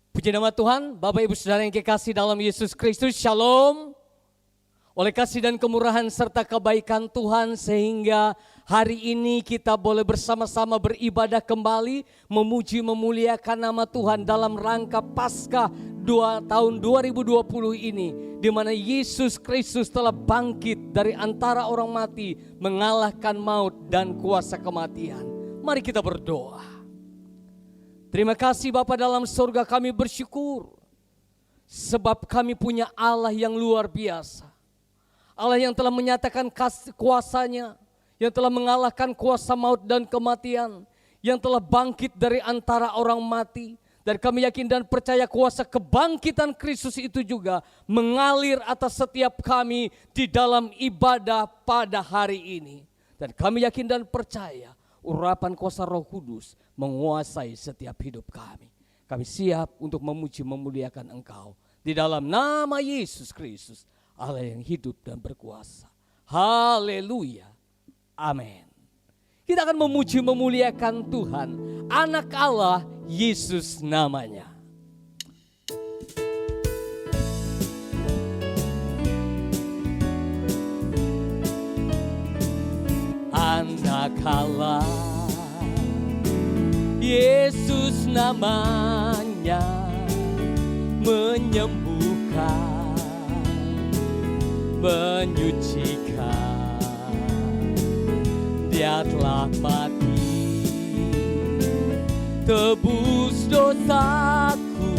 Puji nama Tuhan, Bapak Ibu Saudara yang kekasih dalam Yesus Kristus, Shalom. Oleh kasih dan kemurahan serta kebaikan Tuhan sehingga hari ini kita boleh bersama-sama beribadah kembali, memuji memuliakan nama Tuhan dalam rangka Paskah tahun 2020 ini, di mana Yesus Kristus telah bangkit dari antara orang mati, mengalahkan maut dan kuasa kematian. Mari kita berdoa. Terima kasih Bapa dalam surga, kami bersyukur sebab kami punya Allah yang luar biasa. Allah yang telah menyatakan kuasanya, yang telah mengalahkan kuasa maut dan kematian, yang telah bangkit dari antara orang mati. Dan kami yakin dan percaya kuasa kebangkitan Kristus itu juga mengalir atas setiap kami di dalam ibadah pada hari ini. Dan kami yakin dan percaya urapan kuasa Roh Kudus menguasai setiap hidup kami. Kami siap untuk memuji memuliakan Engkau di dalam nama Yesus Kristus, Allah yang hidup dan berkuasa. Haleluya. Amin. Kita akan memuji memuliakan Tuhan, Anak Allah, Yesus namanya. Anak Allah, Yesus namanya, menyembuhkan, menyucikan. Dia telah mati, tebus dosaku.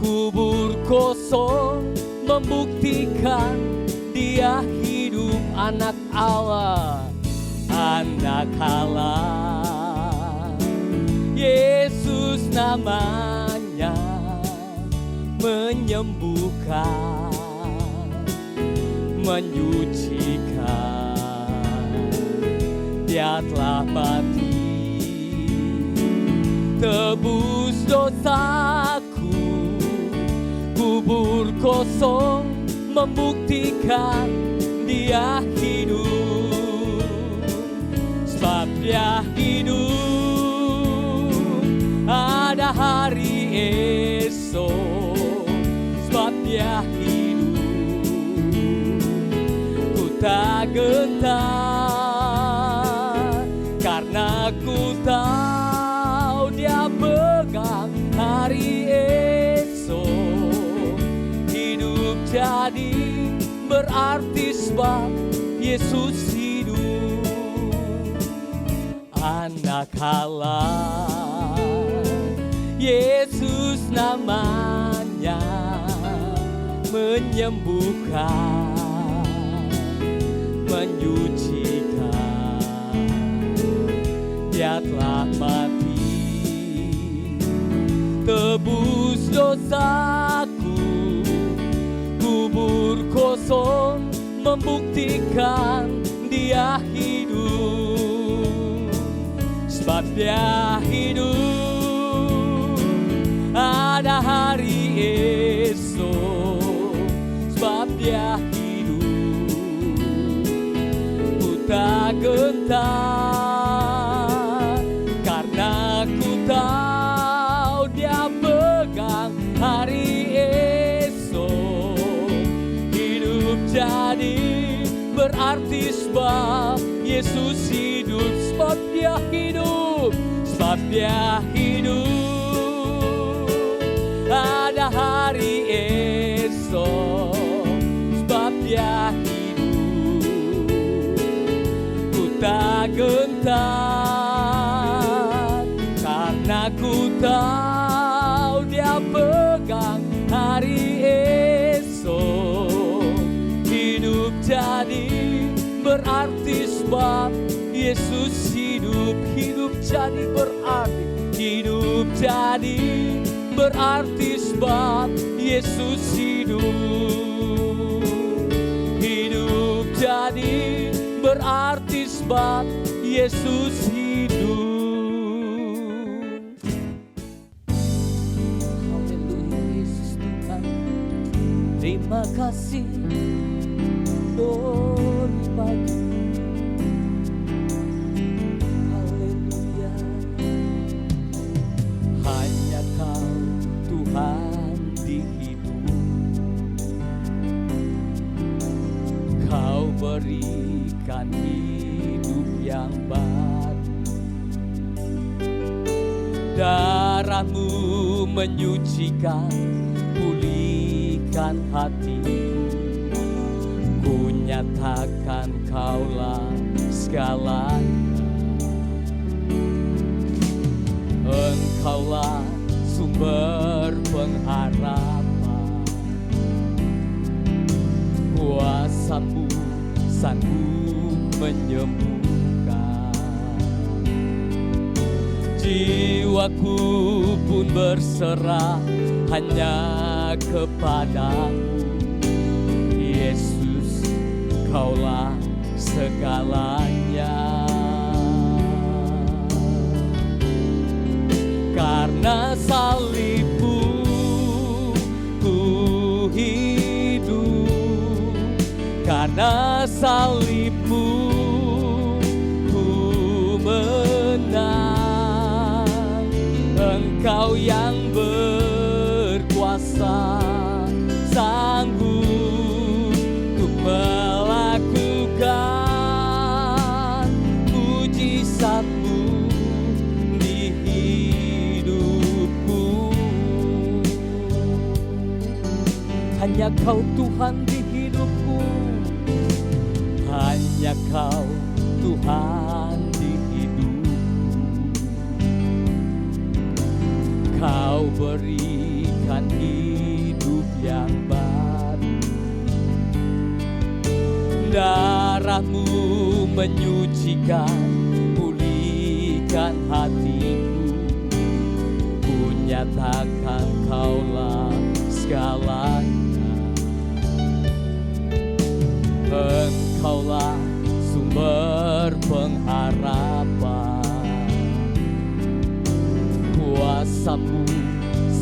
Kubur kosong membuktikan Dia hidup. Anak Allah, Anak Allah, Yesus namanya, menyembuhkan, menyucikan. Dia telah mati, tebus dosaku. Kubur kosong membuktikan Dia hidup. Sebab Dia hidup, ada hari esok. Sebab Dia hidup, ku tak gentar, karena ku tahu Dia pegang hari esok. Hidup jadi berarti sebab Yesus hidup. Anak Allah, Yesus namanya, menyembuhkan, menyucikan. Dia telah mati, tebus dosaku. Kubur kosong membuktikan Dia hidup. Sebab Dia hidup, ada hari esok. Sebab Dia hidup, ku tak gentar, karena ku tahu Dia pegang hari esok. Hidup jadi berarti sebab Yesus hidup. Sebab Dia hidup, sebab Dia hidup, ada hari esok. Sebab Dia hidup, ku tak gentar, karena ku tahu Dia pegang hari esok. Hidup jadi berarti sebab Yesus hidup. Hidup jadi berarti, hidup jadi berarti sebab Yesus hidup. Hidup jadi berarti sebab Yesus hidup. Haleluya Yesus Tuhan, terima kasih glory bagi. Haleluya, hanya Kau darah-Mu menyucikan, pulihkan hatiku. Ku nyatakan Kaulah segalanya. Engkaulah sumber pengharapan, kuasa-Mu sanggup menyembuhkan. Jiwaku pun berserah hanya kepadamu, Yesus, Kaulah segalanya. Karena salib-Mu ku hidup, karena salib-Mu ku menang. Engkau yang berkuasa, sanggup untuk melakukan mujizat-Mu di hidupku. Hanya Kau Tuhan di hidupku, hanya Kau Tuhan di hidupku. Kau berikan hidup yang baru, darah-Mu menyucikan, pulihkan hatiku. Ku nyatakan Kaulah segalanya. Engkaulah sumber pengharapan, kuasa-Mu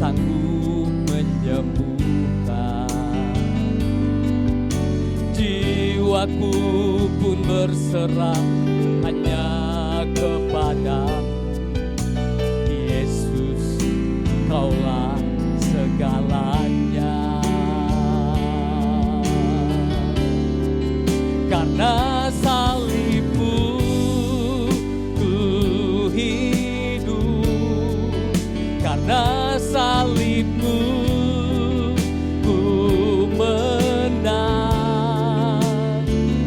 sanggup menyembuhkan. Jiwaku pun berserah hanya kepadamu, Yesus, Kaulah segalanya. Karena salib-Mu ku hidup, karena salib-Mu ku menang.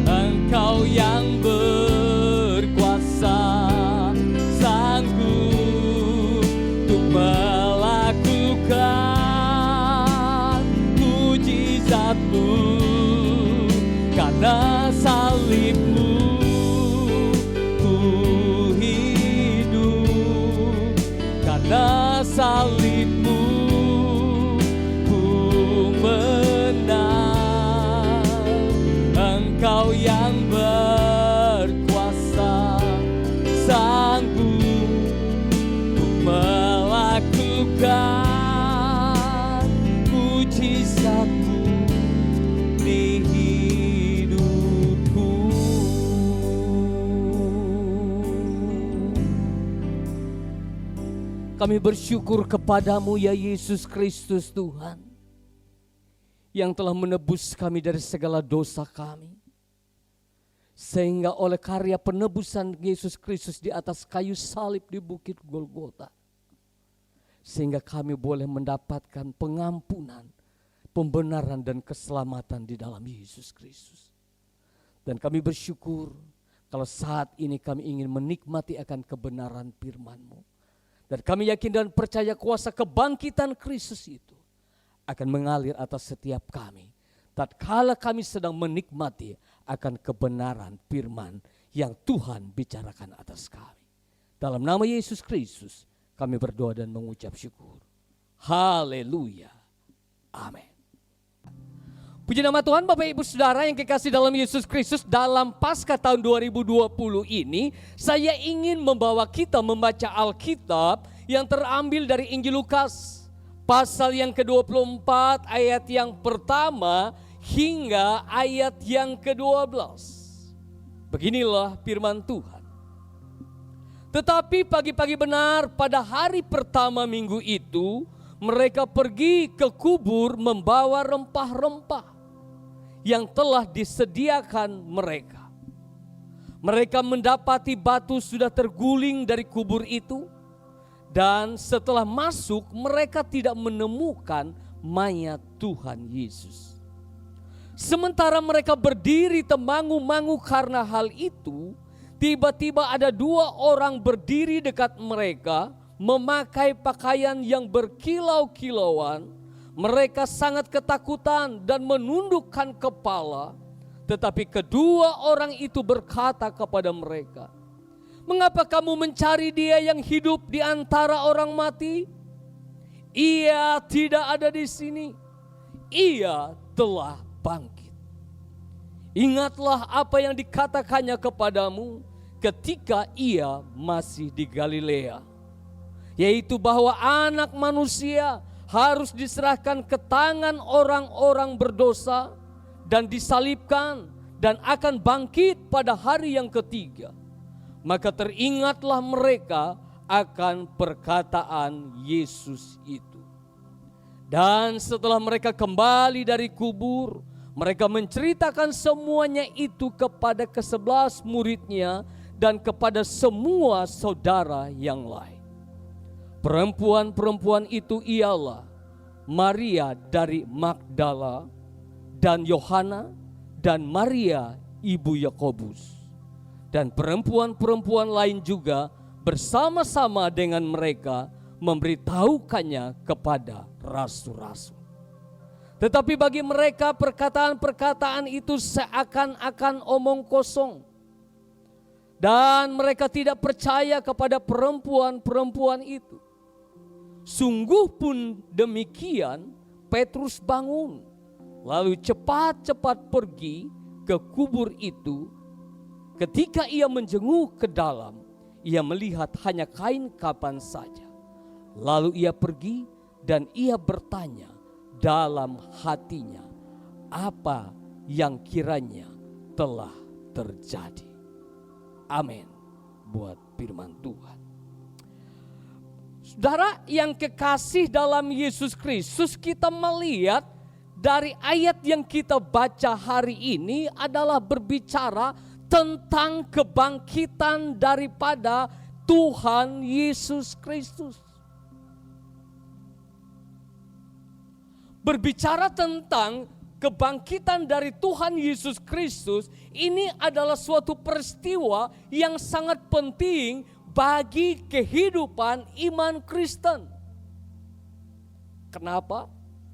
Engkau yang berkuasa, sanggup untuk melakukan mujizat-Mu. Karena salib-Mu ku hidup, karena salib-Mu ku menang. Engkau yang berkuasa, sanggup untuk melakukan mujizat-Mu di hidupku. Kami bersyukur kepadamu ya Yesus Kristus Tuhan, yang telah menebus kami dari segala dosa kami. Sehingga oleh karya penebusan Yesus Kristus di atas kayu salib di bukit Golgota, sehingga kami boleh mendapatkan pengampunan, pembenaran dan keselamatan di dalam Yesus Kristus. Dan kami bersyukur kalau saat ini kami ingin menikmati akan kebenaran firman-Mu. Dan kami yakin dan percaya kuasa kebangkitan Kristus itu akan mengalir atas setiap kami tatkala kami sedang menikmati akan kebenaran firman yang Tuhan bicarakan atas kami. Dalam nama Yesus Kristus kami berdoa dan mengucap syukur. Haleluya. Amin. Puji nama Tuhan, Bapak Ibu Saudara yang kekasih dalam Yesus Kristus. Dalam Paskah tahun 2020 ini, saya ingin membawa kita membaca Alkitab yang terambil dari Injil Lukas, pasal yang ke-24 ayat yang pertama hingga ayat yang ke-12. Beginilah firman Tuhan. Tetapi pagi-pagi benar pada hari pertama minggu itu, mereka pergi ke kubur membawa rempah-rempah yang telah disediakan mereka. Mereka mendapati batu sudah terguling dari kubur itu, Dan setelah masuk, mereka tidak menemukan mayat Tuhan Yesus. Sementara mereka berdiri temangu-mangu karena hal itu, tiba-tiba ada 2 orang berdiri dekat mereka, memakai pakaian yang berkilau-kilauan. Mereka sangat ketakutan dan menundukkan kepala. Tetapi kedua orang itu berkata kepada mereka, "Mengapa kamu mencari Dia yang hidup di antara orang mati? Ia tidak ada di sini. Ia telah bangkit. Ingatlah apa yang dikatakannya kepadamu ketika ia masih di Galilea, yaitu bahwa Anak Manusia harus diserahkan ke tangan orang-orang berdosa dan disalibkan dan akan bangkit pada hari yang ketiga." Maka teringatlah mereka akan perkataan Yesus itu. Dan setelah mereka kembali dari kubur, mereka menceritakan semuanya itu kepada ke-11 muridnya dan kepada semua saudara yang lain. Perempuan-perempuan itu ialah Maria dari Magdala dan Yohana dan Maria ibu Yakobus. Dan perempuan-perempuan lain juga bersama-sama dengan mereka memberitahukannya kepada rasul-rasul. Tetapi bagi mereka perkataan-perkataan itu seakan-akan omong kosong. Dan mereka tidak percaya kepada perempuan-perempuan itu. Sungguh pun demikian, Petrus bangun, lalu cepat-cepat pergi ke kubur itu. Ketika ia menjenguk ke dalam, ia melihat hanya kain kapan saja. Lalu ia pergi dan ia bertanya dalam hatinya apa yang kiranya telah terjadi. Amin. Buat firman Tuhan. Saudara yang kekasih dalam Yesus Kristus, kita melihat dari ayat yang kita baca hari ini adalah berbicara tentang kebangkitan daripada Tuhan Yesus Kristus. Berbicara tentang kebangkitan dari Tuhan Yesus Kristus, ini adalah suatu peristiwa yang sangat penting bagi kehidupan iman Kristen. Kenapa?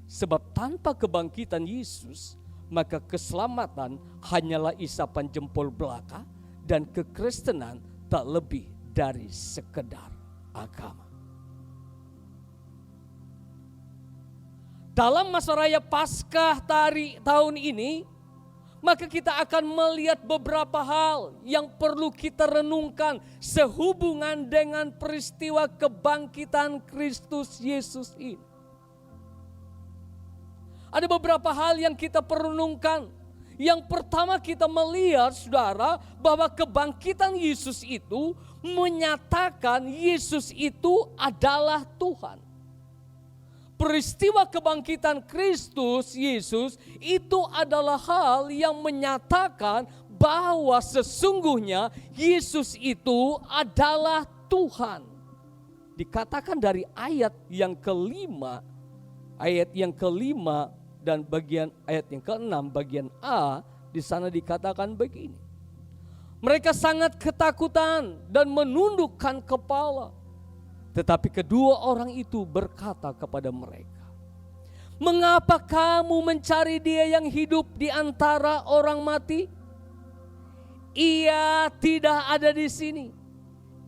Sebab tanpa kebangkitan Yesus, maka keselamatan hanyalah isapan jempol belaka dan kekristenan tak lebih dari sekedar agama. Dalam masa raya Paskah tahun ini, maka kita akan melihat beberapa hal yang perlu kita renungkan sehubungan dengan peristiwa kebangkitan Kristus Yesus ini. Ada beberapa hal yang kita perenungkan. Yang pertama kita melihat, saudara, bahwa kebangkitan Yesus itu menyatakan Yesus itu adalah Tuhan. Peristiwa kebangkitan Kristus Yesus itu adalah hal yang menyatakan bahwa sesungguhnya Yesus itu adalah Tuhan. Dikatakan dari ayat yang kelima dan bagian ayat yang ke-6 bagian A, di sana dikatakan begini. Mereka sangat ketakutan dan menundukkan kepala. Tetapi kedua orang itu berkata kepada mereka, "Mengapa kamu mencari Dia yang hidup di antara orang mati? Ia tidak ada di sini.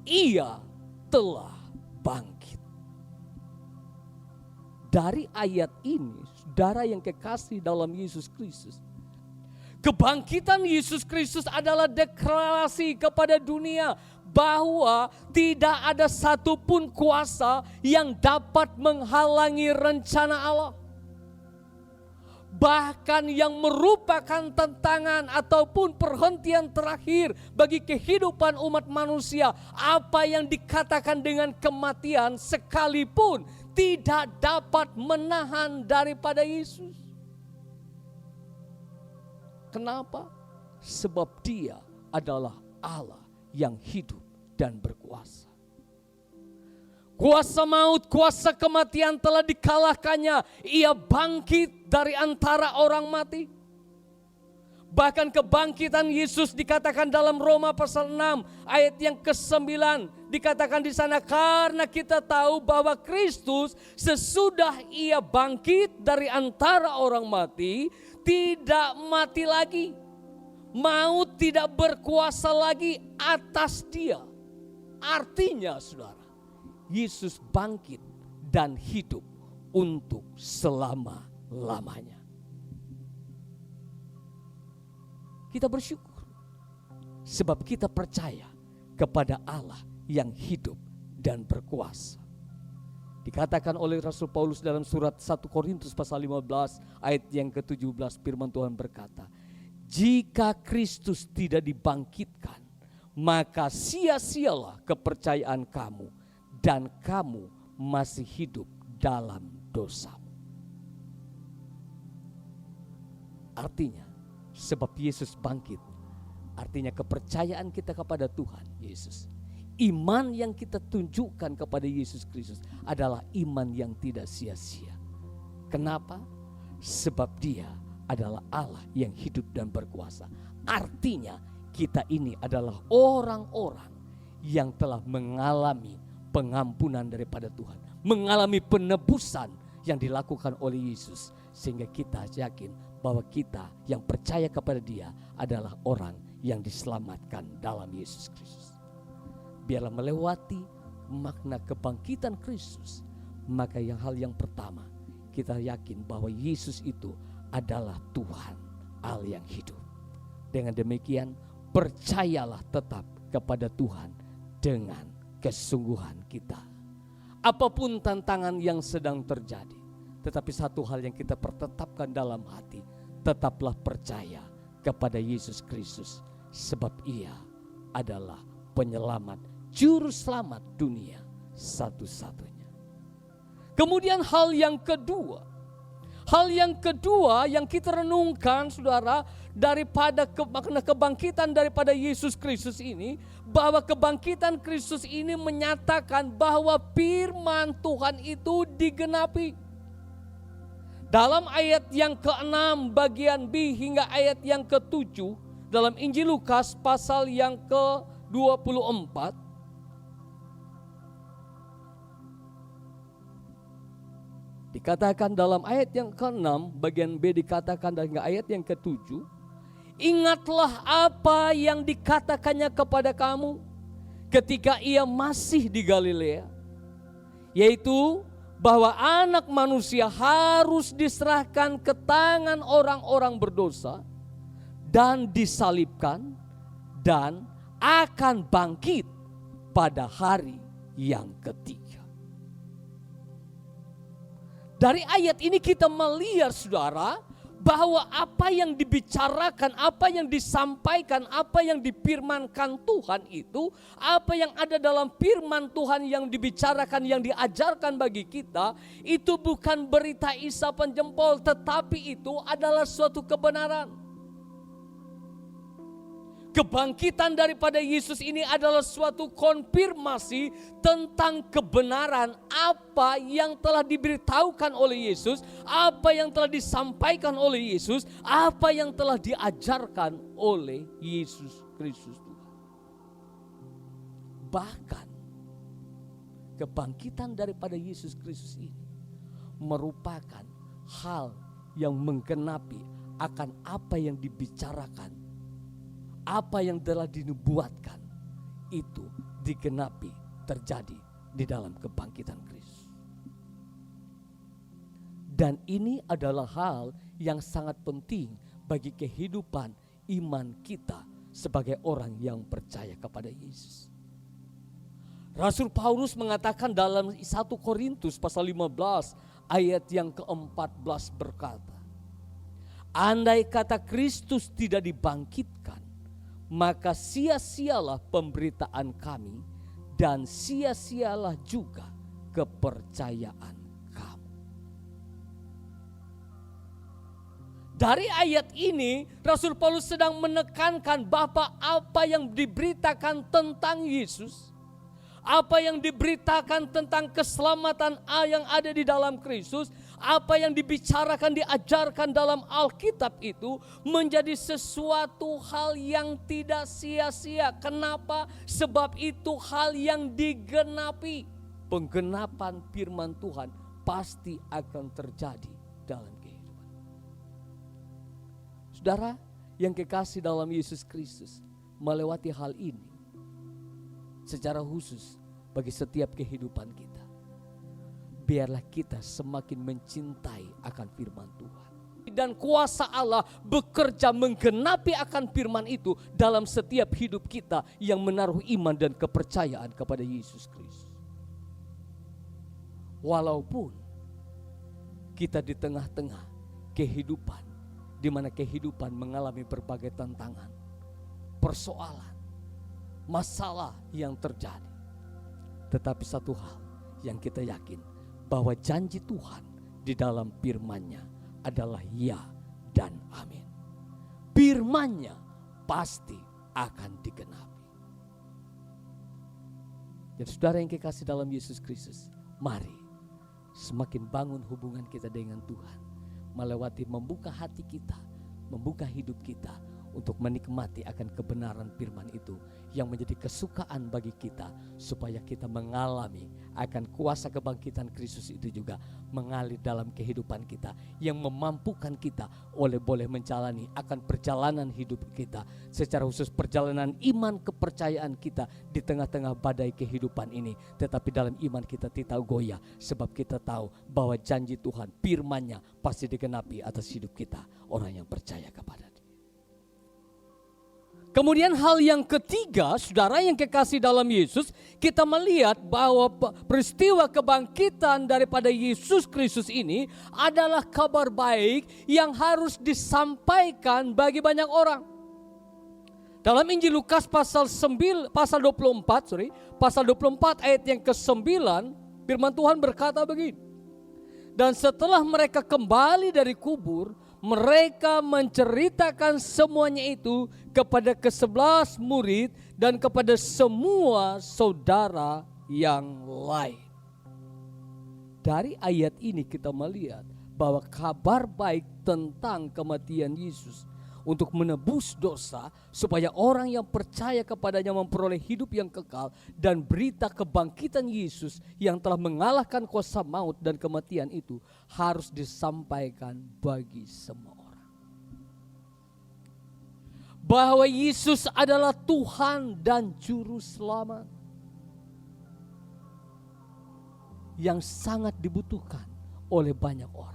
Ia telah bangkit." Dari ayat ini, saudara yang kekasih dalam Yesus Kristus, kebangkitan Yesus Kristus adalah deklarasi kepada dunia bahwa tidak ada satupun kuasa yang dapat menghalangi rencana Allah. Bahkan yang merupakan tantangan ataupun perhentian terakhir bagi kehidupan umat manusia, apa yang dikatakan dengan kematian sekalipun tidak dapat menahan daripada Yesus. Kenapa? Sebab Dia adalah Allah yang hidup dan berkuasa. Kuasa maut, kuasa kematian telah dikalahkannya. Ia bangkit dari antara orang mati. Bahkan kebangkitan Yesus dikatakan dalam Roma pasal 6 ayat yang ke-9. Dikatakan di sana, karena kita tahu bahwa Kristus sesudah ia bangkit dari antara orang mati, tidak mati lagi. Maut tidak berkuasa lagi atas dia. Artinya saudara, Yesus bangkit dan hidup untuk selama-lamanya. Kita bersyukur sebab kita percaya kepada Allah yang hidup dan berkuasa. Dikatakan oleh Rasul Paulus dalam surat 1 Korintus pasal 15 ayat yang ke-17, firman Tuhan berkata, jika Kristus tidak dibangkitkan, maka sia-sialah kepercayaan kamu dan kamu masih hidup dalam dosamu. Artinya, sebab Yesus bangkit, artinya kepercayaan kita kepada Tuhan Yesus, iman yang kita tunjukkan kepada Yesus Kristus adalah iman yang tidak sia-sia. Kenapa? Sebab dia adalah Allah yang hidup dan berkuasa. Artinya kita ini adalah orang-orang yang telah mengalami pengampunan daripada Tuhan, mengalami penebusan yang dilakukan oleh Yesus, sehingga kita yakin bahwa kita yang percaya kepada dia adalah orang yang diselamatkan dalam Yesus Kristus. Biarlah melewati makna kebangkitan Kristus, maka hal yang pertama kita yakin bahwa Yesus itu adalah Tuhan Allah yang hidup. Dengan demikian percayalah tetap kepada Tuhan dengan kesungguhan kita. Apapun tantangan yang sedang terjadi, tetapi satu hal yang kita pertetapkan dalam hati, tetaplah percaya kepada Yesus Kristus, sebab ia adalah penyelamat, juru selamat dunia satu-satunya. Kemudian hal yang kedua yang kita renungkan saudara, daripada makna kebangkitan daripada Yesus Kristus ini, bahwa kebangkitan Kristus ini menyatakan bahwa firman Tuhan itu digenapi. Dalam ayat yang ke-6 bagian B hingga ayat yang ke-7 dalam Injil Lukas pasal yang ke-24, dikatakan dalam ayat yang ke-6 bagian B dikatakan dan hingga ayat yang ke-7, ingatlah apa yang dikatakannya kepada kamu ketika ia masih di Galilea, yaitu bahwa anak manusia harus diserahkan ke tangan orang-orang berdosa dan disalibkan dan akan bangkit pada hari yang ketiga. Dari ayat ini kita melihat saudara, bahwa apa yang dibicarakan, apa yang disampaikan, apa yang difirmankan Tuhan itu, apa yang ada dalam firman Tuhan yang dibicarakan, yang diajarkan bagi kita, itu bukan berita isapan jempol, tetapi itu adalah suatu kebenaran. Kebangkitan daripada Yesus ini adalah suatu konfirmasi tentang kebenaran apa yang telah diberitahukan oleh Yesus, apa yang telah disampaikan oleh Yesus, apa yang telah diajarkan oleh Yesus Kristus Tuhan. Bahkan kebangkitan daripada Yesus Kristus ini merupakan hal yang menggenapi akan apa yang dibicarakan, apa yang telah dinubuatkan itu digenapi terjadi di dalam kebangkitan Kristus. Dan ini adalah hal yang sangat penting bagi kehidupan iman kita sebagai orang yang percaya kepada Yesus. Rasul Paulus mengatakan dalam 1 Korintus pasal 15 ayat yang ke-14 berkata, andai kata Kristus tidak dibangkitkan, maka sia-sialah pemberitaan kami dan sia-sialah juga kepercayaan kamu. Dari ayat ini Rasul Paulus sedang menekankan bahwa apa yang diberitakan tentang Yesus, apa yang diberitakan tentang keselamatan yang ada di dalam Kristus, apa yang dibicarakan, diajarkan dalam Alkitab itu menjadi sesuatu hal yang tidak sia-sia. Kenapa? Sebab itu hal yang digenapi. Penggenapan firman Tuhan pasti akan terjadi dalam kehidupan. Saudara yang kekasih dalam Yesus Kristus, melewati hal ini secara khusus bagi setiap kehidupan kita. Biarlah kita semakin mencintai akan firman Tuhan. Dan kuasa Allah bekerja menggenapi akan firman itu dalam setiap hidup kita yang menaruh iman dan kepercayaan kepada Yesus Kristus. Walaupun kita di tengah-tengah kehidupan, di mana kehidupan mengalami berbagai tantangan, persoalan, masalah yang terjadi. Tetapi satu hal yang kita yakin, bahwa janji Tuhan di dalam firman-Nya adalah ya dan amin. Firman-Nya pasti akan digenapi. Jadi saudara yang kekasih dalam Yesus Kristus, mari semakin bangun hubungan kita dengan Tuhan, melewati membuka hati kita, membuka hidup kita untuk menikmati akan kebenaran firman itu yang menjadi kesukaan bagi kita, supaya kita mengalami akan kuasa kebangkitan Kristus itu juga mengalir dalam kehidupan kita, yang memampukan kita boleh menjalani akan perjalanan hidup kita, secara khusus perjalanan iman kepercayaan kita di tengah-tengah badai kehidupan ini. Tetapi dalam iman kita tidak goyah, sebab kita tahu bahwa janji Tuhan, firman-Nya pasti digenapi atas hidup kita, orang yang percaya kepada Dia. Kemudian hal yang ketiga, saudara yang kekasih dalam Yesus, kita melihat bahwa peristiwa kebangkitan daripada Yesus Kristus ini adalah kabar baik yang harus disampaikan bagi banyak orang. Dalam Injil Lukas pasal 24 ayat yang ke-9, firman Tuhan berkata begini. Dan setelah mereka kembali dari kubur, mereka menceritakan semuanya itu kepada ke-11 murid dan kepada semua saudara yang lain. Dari ayat ini kita melihat bahwa kabar baik tentang kematian Yesus untuk menebus dosa, supaya orang yang percaya kepadanya memperoleh hidup yang kekal, dan berita kebangkitan Yesus yang telah mengalahkan kuasa maut dan kematian itu harus disampaikan bagi semua orang. Bahwa Yesus adalah Tuhan dan Juru Selamat yang sangat dibutuhkan oleh banyak orang.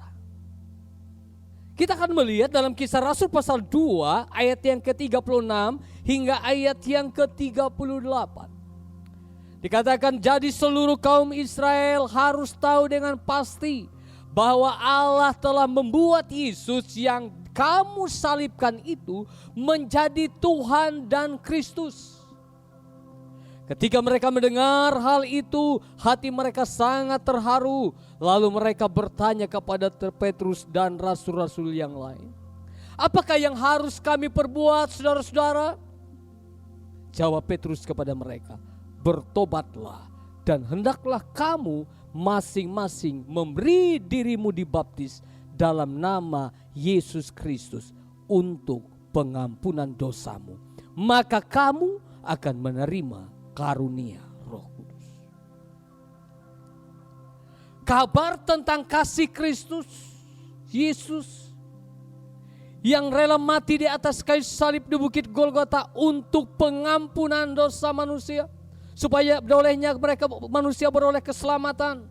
Kita akan melihat dalam Kisah Rasul pasal 2 ayat yang ke-36 hingga ayat yang ke-38. Dikatakan, jadi seluruh kaum Israel harus tahu dengan pasti bahwa Allah telah membuat Yesus yang kamu salibkan itu menjadi Tuhan dan Kristus. Ketika mereka mendengar hal itu, hati mereka sangat terharu. Lalu mereka bertanya kepada Petrus dan rasul-rasul yang lain, apakah yang harus kami perbuat, saudara-saudara? Jawab Petrus kepada mereka, bertobatlah dan hendaklah kamu masing-masing memberi dirimu dibaptis dalam nama Yesus Kristus untuk pengampunan dosamu. Maka kamu akan menerima karunia Roh Kudus. Kabar tentang kasih Kristus Yesus yang rela mati di atas kayu salib di Bukit Golgota untuk pengampunan dosa manusia, supaya olehnya manusia beroleh keselamatan.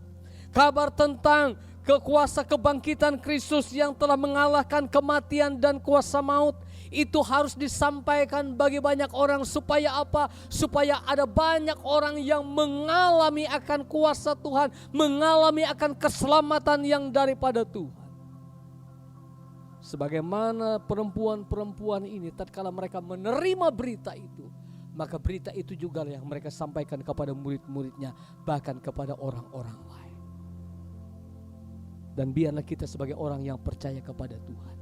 Kabar tentang kekuasa kebangkitan Kristus yang telah mengalahkan kematian dan kuasa maut, itu harus disampaikan bagi banyak orang. Supaya apa? Supaya ada banyak orang yang mengalami akan kuasa Tuhan, mengalami akan keselamatan yang daripada Tuhan. Sebagaimana perempuan-perempuan ini, tatkala mereka menerima berita itu, maka berita itu juga yang mereka sampaikan kepada murid-muridnya, bahkan kepada orang-orang lain. Dan biarlah kita sebagai orang yang percaya kepada Tuhan,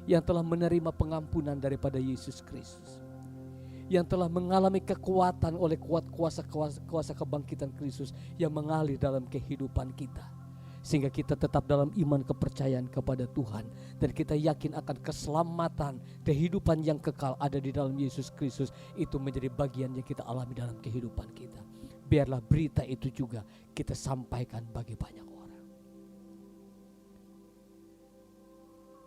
yang telah menerima pengampunan daripada Yesus Kristus, yang telah mengalami kekuatan oleh kuasa kebangkitan Kristus yang mengalir dalam kehidupan kita. Sehingga kita tetap dalam iman kepercayaan kepada Tuhan. Dan kita yakin akan keselamatan, kehidupan yang kekal ada di dalam Yesus Kristus. Itu menjadi bagian yang kita alami dalam kehidupan kita. Biarlah berita itu juga kita sampaikan bagi banyak orang.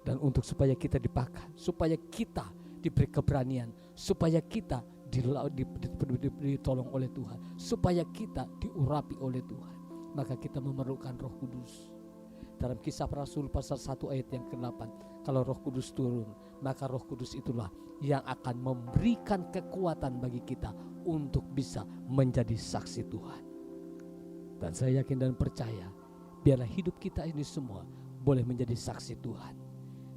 Dan untuk supaya kita dipakai, supaya kita diberi keberanian, supaya kita ditolong oleh Tuhan, supaya kita diurapi oleh Tuhan, maka kita memerlukan Roh Kudus. Dalam Kisah Rasul pasal 1 ayat yang ke-8, kalau Roh Kudus turun, maka Roh Kudus itulah yang akan memberikan kekuatan bagi kita untuk bisa menjadi saksi Tuhan. Dan saya yakin dan percaya, biarlah hidup kita ini semua boleh menjadi saksi Tuhan.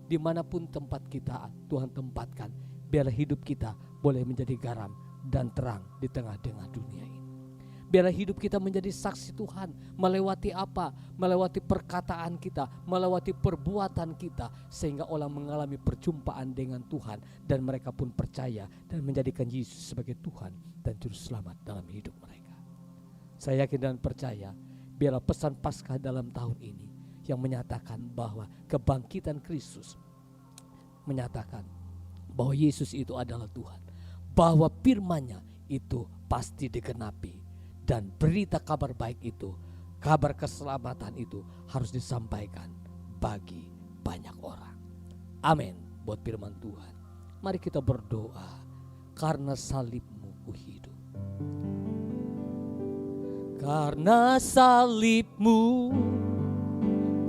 Dimanapun tempat kita Tuhan tempatkan, biarlah hidup kita boleh menjadi garam dan terang di tengah-tengah dunia ini. Biarlah hidup kita menjadi saksi Tuhan, melewati apa? Melewati perkataan kita, melewati perbuatan kita, sehingga orang mengalami perjumpaan dengan Tuhan dan mereka pun percaya dan menjadikan Yesus sebagai Tuhan dan Juru Selamat dalam hidup mereka. Saya yakin dan percaya, biarlah pesan Paskah dalam tahun ini yang menyatakan bahwa kebangkitan Kristus menyatakan bahwa Yesus itu adalah Tuhan, bahwa firman-Nya itu pasti digenapi, dan berita kabar baik itu, kabar keselamatan itu harus disampaikan bagi banyak orang. Amin buat firman Tuhan. Mari kita berdoa. Karena salib-Mu ku hidup. Karena salib-Mu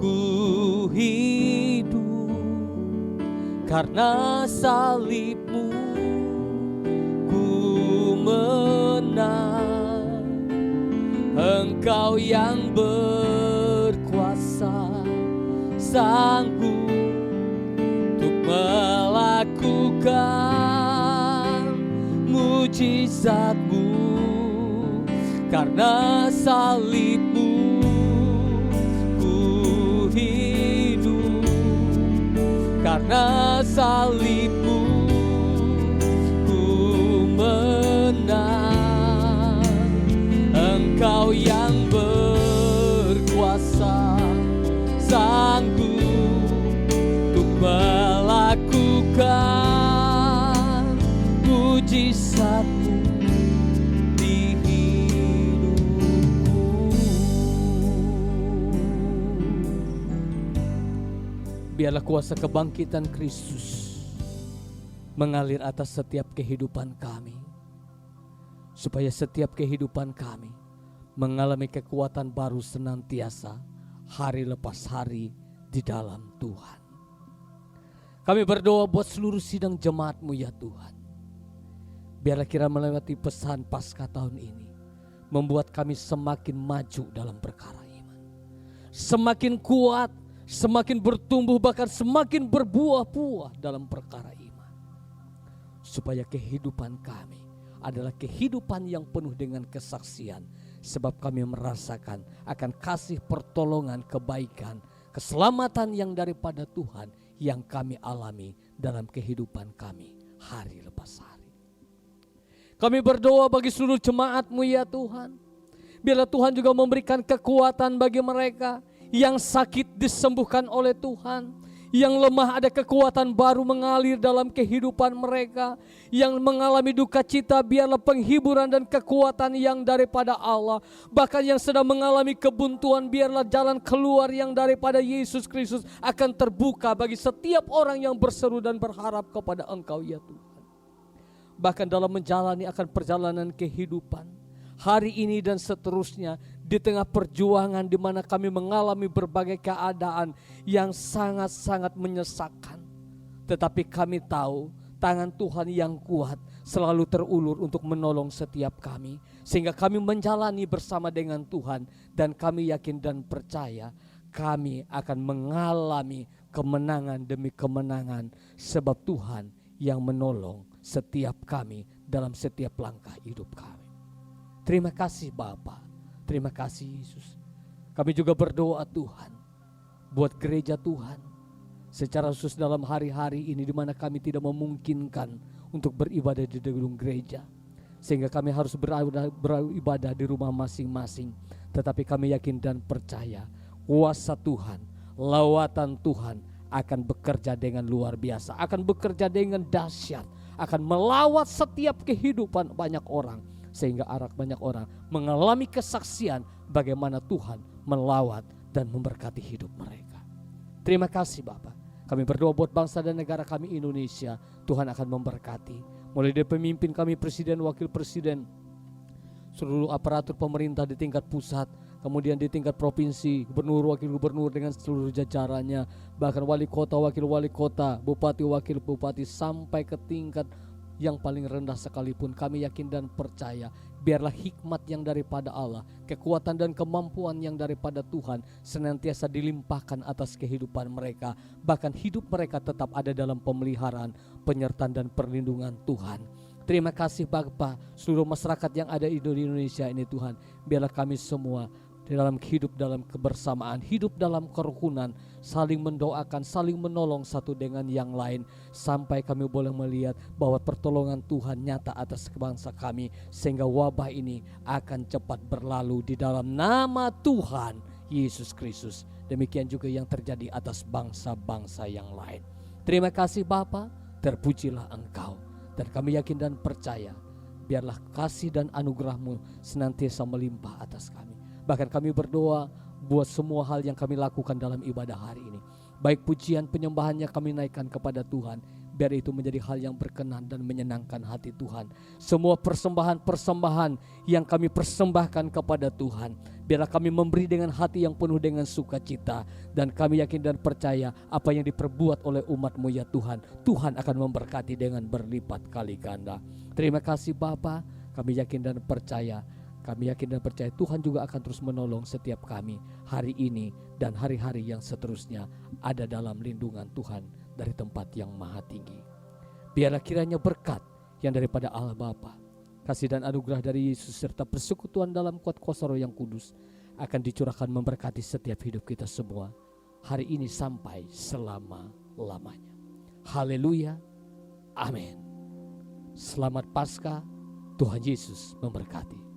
ku hidup, karena salib-Mu ku menang. Engkau yang berkuasa, sanggup untuk melakukan mujizat-Mu. Karena salib-Mu hidup, karena salib-Mu ku menang. Engkau yang berkuasa, sanggup untuk melakukan mujizat-Mu di hidupku. Biarlah kuasa kebangkitan Kristus mengalir atas setiap kehidupan kami, supaya setiap kehidupan kami mengalami kekuatan baru senantiasa, hari lepas hari di dalam Tuhan. Kami berdoa buat seluruh sidang jemaat-Mu ya Tuhan. Biarlah kira melewati pesan Paskah tahun ini membuat kami semakin maju dalam perkara iman, semakin kuat, semakin bertumbuh, bahkan semakin berbuah-buah dalam perkara iman. Supaya kehidupan kami adalah kehidupan yang penuh dengan kesaksian. Sebab kami merasakan akan kasih pertolongan, kebaikan, keselamatan yang daripada Tuhan yang kami alami dalam kehidupan kami hari lepas hari. Kami berdoa bagi seluruh jemaat-Mu ya Tuhan. Biarlah Tuhan juga memberikan kekuatan bagi mereka yang sakit disembuhkan oleh Tuhan, yang lemah ada kekuatan baru mengalir dalam kehidupan mereka, yang mengalami duka cita biarlah penghiburan dan kekuatan yang daripada Allah, bahkan yang sedang mengalami kebuntuan biarlah jalan keluar yang daripada Yesus Kristus akan terbuka bagi setiap orang yang berseru dan berharap kepada Engkau ya Tuhan. Bahkan dalam menjalani akan perjalanan kehidupan hari ini dan seterusnya, di tengah perjuangan di mana kami mengalami berbagai keadaan yang sangat-sangat menyesakkan, tetapi kami tahu tangan Tuhan yang kuat selalu terulur untuk menolong setiap kami, sehingga kami menjalani bersama dengan Tuhan, dan kami yakin dan percaya kami akan mengalami kemenangan demi kemenangan, sebab Tuhan yang menolong setiap kami dalam setiap langkah hidup kami. Terima kasih Bapa, terima kasih Yesus. Kami juga berdoa Tuhan buat gereja Tuhan, secara khusus dalam hari-hari ini di mana kami tidak memungkinkan untuk beribadah di gedung gereja. Sehingga kami harus beribadah di rumah masing-masing. Tetapi kami yakin dan percaya kuasa Tuhan, lawatan Tuhan akan bekerja dengan luar biasa, akan bekerja dengan dahsyat, akan melawat setiap kehidupan banyak orang, sehingga banyak orang mengalami kesaksian bagaimana Tuhan melawat dan memberkati hidup mereka. Terima kasih Bapak. Kami berdoa buat bangsa dan negara kami Indonesia, Tuhan akan memberkati. Mulai dari pemimpin kami, presiden, wakil presiden, seluruh aparatur pemerintah di tingkat pusat, kemudian di tingkat provinsi, gubernur, wakil gubernur dengan seluruh jajarannya, bahkan wali kota, wakil wali kota, bupati, wakil bupati, sampai ke tingkat yang paling rendah sekalipun. Kami yakin dan percaya, biarlah hikmat yang daripada Allah, kekuatan dan kemampuan yang daripada Tuhan senantiasa dilimpahkan atas kehidupan mereka. Bahkan hidup mereka tetap ada dalam pemeliharaan, penyertaan dan perlindungan Tuhan. Terima kasih Bapak, seluruh masyarakat yang ada di Indonesia ini Tuhan. Biarlah kami semua dalam hidup dalam kebersamaan, hidup dalam kerukunan, saling mendoakan, saling menolong satu dengan yang lain, sampai kami boleh melihat bahwa pertolongan Tuhan nyata atas bangsa kami, sehingga wabah ini akan cepat berlalu di dalam nama Tuhan Yesus Kristus. Demikian juga yang terjadi atas bangsa-bangsa yang lain. Terima kasih Bapa, terpujilah Engkau, dan kami yakin dan percaya biarlah kasih dan anugerah-Mu senantiasa melimpah atas kami. Bahkan kami berdoa buat semua hal yang kami lakukan dalam ibadah hari ini, baik pujian penyembahannya kami naikkan kepada Tuhan, biar itu menjadi hal yang berkenan dan menyenangkan hati Tuhan. Semua persembahan-persembahan yang kami persembahkan kepada Tuhan, biarlah kami memberi dengan hati yang penuh dengan sukacita. Dan kami yakin dan percaya apa yang diperbuat oleh umat-Mu ya Tuhan, Tuhan akan memberkati dengan berlipat kali ganda. Terima kasih Bapa, kami yakin dan percaya. Kami yakin dan percaya Tuhan juga akan terus menolong setiap kami hari ini dan hari-hari yang seterusnya ada dalam lindungan Tuhan dari tempat yang maha tinggi. Biarlah kiranya berkat yang daripada Allah Bapa, kasih dan anugerah dari Yesus serta persekutuan dalam kuat kuasa Roh yang kudus akan dicurahkan memberkati setiap hidup kita semua hari ini sampai selama-lamanya. Haleluya, amin. Selamat Paskah, Tuhan Yesus memberkati.